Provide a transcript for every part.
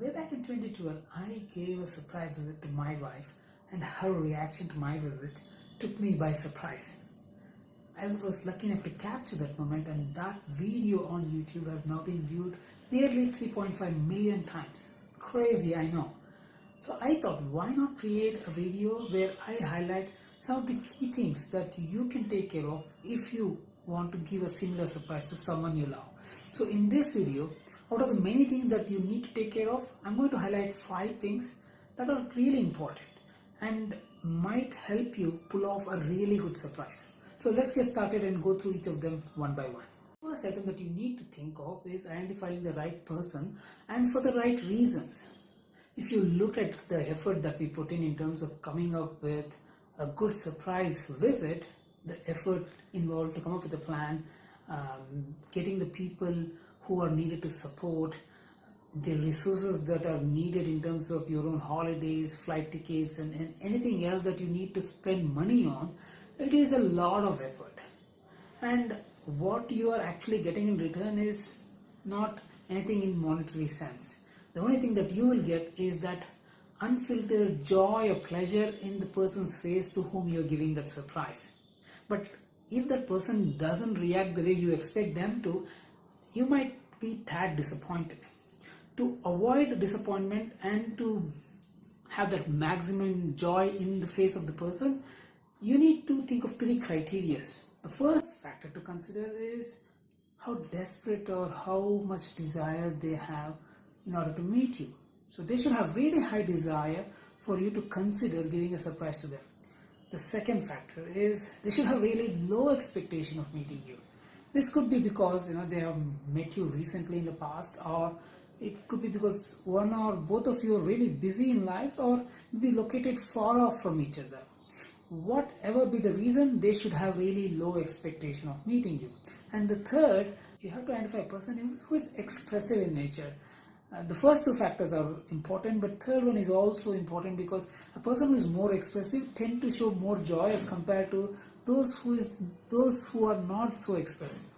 Way back in 2012, I gave a surprise visit to my wife, and her reaction to my visit took me by surprise. I was lucky enough to capture that moment, and that video on YouTube has now been viewed nearly 3.5 million times. Crazy, I know. So I thought, why not create a video where I highlight some of the key things that you can take care of if you want to give a similar surprise to someone you love. So in this video, out of the many things that you need to take care of, I'm going to highlight 5 things that are really important and might help you pull off a really good surprise. So let's get started and go through each of them one by one. The first item that you need to think of is identifying the right person and for the right reasons. If you look at the effort that we put in terms of coming up with a good surprise visit, the effort involved to come up with a plan, getting the people who are needed to support, the resources that are needed in terms of your own holidays, flight tickets, and anything else that you need to spend money on, it is a lot of effort. And what you are actually getting in return is not anything in monetary sense. The only thing that you will get is that unfiltered joy or pleasure in the person's face to whom you are giving that surprise. But if that person doesn't react the way you expect them to, you might be tad disappointed. To avoid disappointment and to have that maximum joy in the face of the person, you need to think of 3 criteria. The first factor to consider is how desperate or how much desire they have in order to meet you. So they should have really high desire for you to consider giving a surprise to them. The second factor is they should have really low expectation of meeting you. This could be because they have met you recently in the past, or it could be because one or both of you are really busy in lives or be located far off from each other. Whatever be the reason, they should have really low expectation of meeting you. And the third, you have to identify a person who is expressive in nature. The first 2 factors are important, but third one is also important because a person who is more expressive tend to show more joy as compared to those who are not so expressive.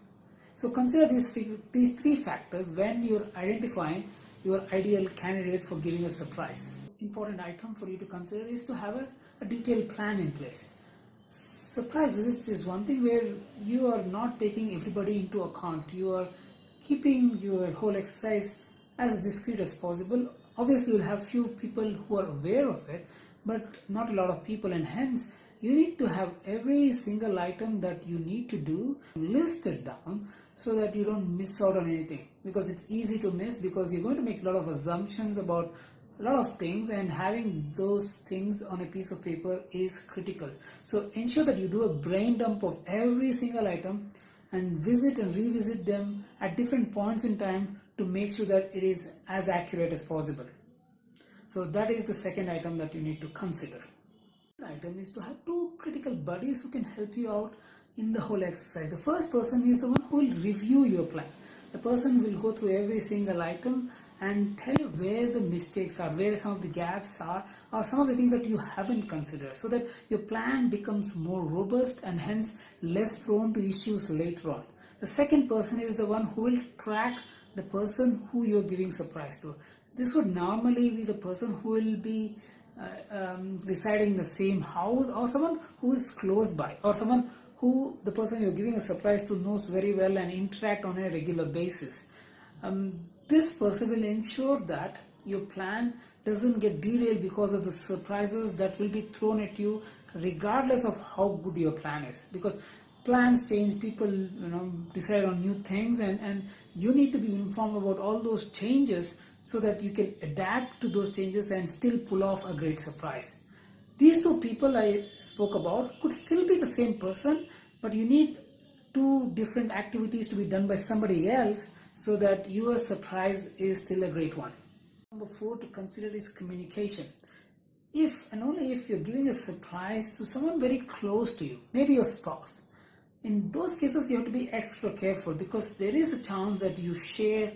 So consider these 3 factors when you're identifying your ideal candidate for giving a surprise. Important item for you to consider is to have a detailed plan in place. Surprise visits is one thing where you are not taking everybody into account. You are keeping your whole exercise as discreet as possible. Obviously, you'll have few people who are aware of it, but not a lot of people, and hence you need to have every single item that you need to do listed down so that you don't miss out on anything, because it's easy to miss because you're going to make a lot of assumptions about a lot of things, and having those things on a piece of paper is critical. So ensure that you do a brain dump of every single item and visit and revisit them at different points in time to make sure that it is as accurate as possible. So that is the second item that you need to consider. The item is to have 2 critical buddies who can help you out in the whole exercise. The first person is the one who will review your plan. The person will go through every single item and tell you where the mistakes are, where some of the gaps are, or some of the things that you haven't considered, so that your plan becomes more robust and hence less prone to issues later on. The second person is the one who will track the person who you're giving surprise to. This would normally be the person who will be residing in the same house, or someone who is close by, or someone who the person you're giving a surprise to knows very well and interact on a regular basis. This person will ensure that your plan doesn't get derailed because of the surprises that will be thrown at you regardless of how good your plan is, because plans change, people decide on new things, and you need to be informed about all those changes so that you can adapt to those changes and still pull off a great surprise. These 2 people I spoke about could still be the same person, but you need 2 different activities to be done by somebody else so that your surprise is still a great one. Number 4 to consider is communication. If and only if you're giving a surprise to someone very close to you, maybe your spouse, in those cases you have to be extra careful, because there is a chance that you share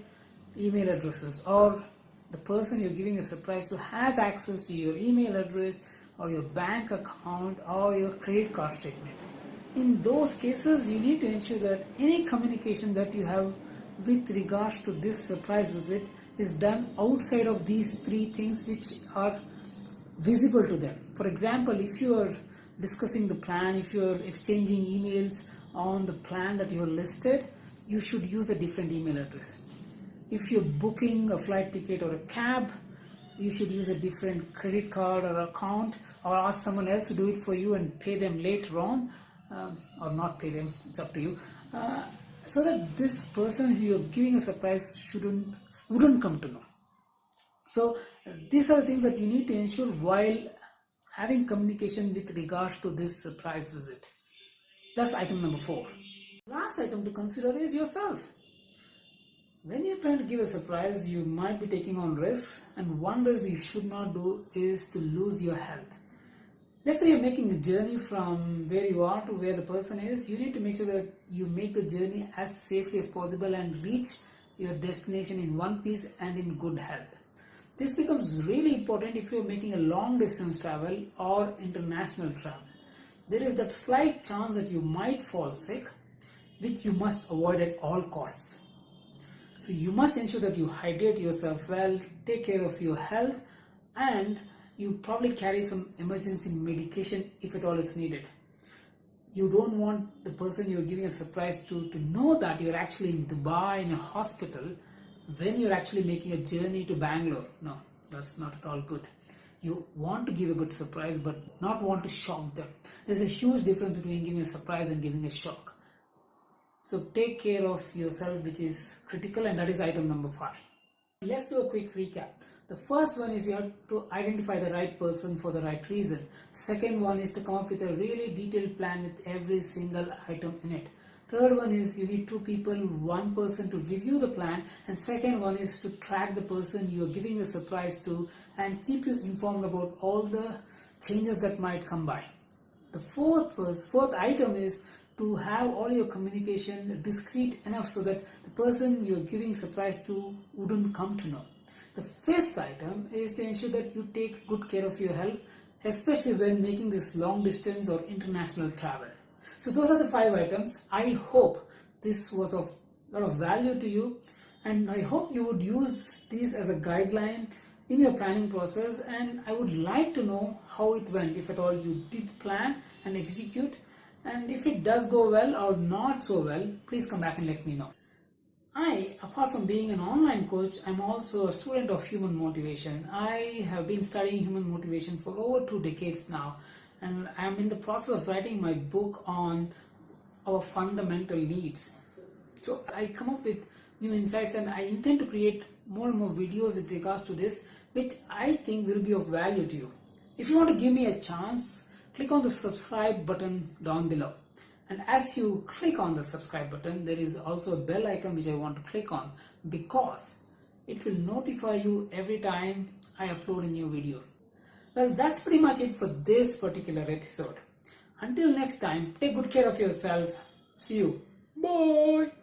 email addresses, or the person you're giving a surprise to has access to your email address or your bank account or your credit card statement. In those cases, you need to ensure that any communication that you have with regards to this surprise visit is done outside of these three things which are visible to them. For example, if you are discussing the plan, if you are exchanging emails on the plan that you have listed, you should use a different email address. If you're booking a flight ticket or a cab, you should use a different credit card or account, or ask someone else to do it for you and pay them later on, or not pay them, it's up to you, so that this person who you're giving a surprise wouldn't come to know. So these are the things that you need to ensure while having communication with regards to this surprise visit. That's item number 4. Last item to consider is yourself. When you're trying to give a surprise, you might be taking on risks, and one risk you should not do is to lose your health. Let's say you're making a journey from where you are to where the person is. You need to make sure that you make the journey as safely as possible and reach your destination in one piece and in good health. This becomes really important if you're making a long distance travel or international travel. There is that slight chance that you might fall sick, which you must avoid at all costs. So you must ensure that you hydrate yourself well, take care of your health, and you probably carry some emergency medication if at all it's needed. You don't want the person you're giving a surprise to know that you're actually in Dubai in a hospital when you're actually making a journey to Bangalore. No, that's not at all good. You want to give a good surprise but not want to shock them. There's a huge difference between giving a surprise and giving a shock. So take care of yourself, which is critical, and that is item number 5. Let's do a quick recap. The first one is you have to identify the right person for the right reason. Second one is to come up with a really detailed plan with every single item in it. Third one is you need 2 people, 1 person to review the plan, and second one is to track the person you are giving a surprise to and keep you informed about all the changes that might come by. The fourth item is to have all your communication discreet enough so that the person you're giving surprise to wouldn't come to know. The 5th item is to ensure that you take good care of your health, especially when making this long distance or international travel. So those are the 5 items. I hope this was of a lot of value to you, and I hope you would use these as a guideline in your planning process, and I would like to know how it went, if at all you did plan and execute. And if it does go well or not so well, please come back and let me know. Apart from being an online coach, I'm also a student of human motivation. I have been studying human motivation for over 2 decades now, and I'm in the process of writing my book on our fundamental needs. So I come up with new insights, and I intend to create more and more videos with regards to this, which I think will be of value to you. If you want to give me a chance, click on the subscribe button down below, and as you click on the subscribe button, there is also a bell icon which I want to click on, because it will notify you every time I upload a new video. Well, that's pretty much it for this particular episode. Until next time, take good care of yourself. See you. Bye.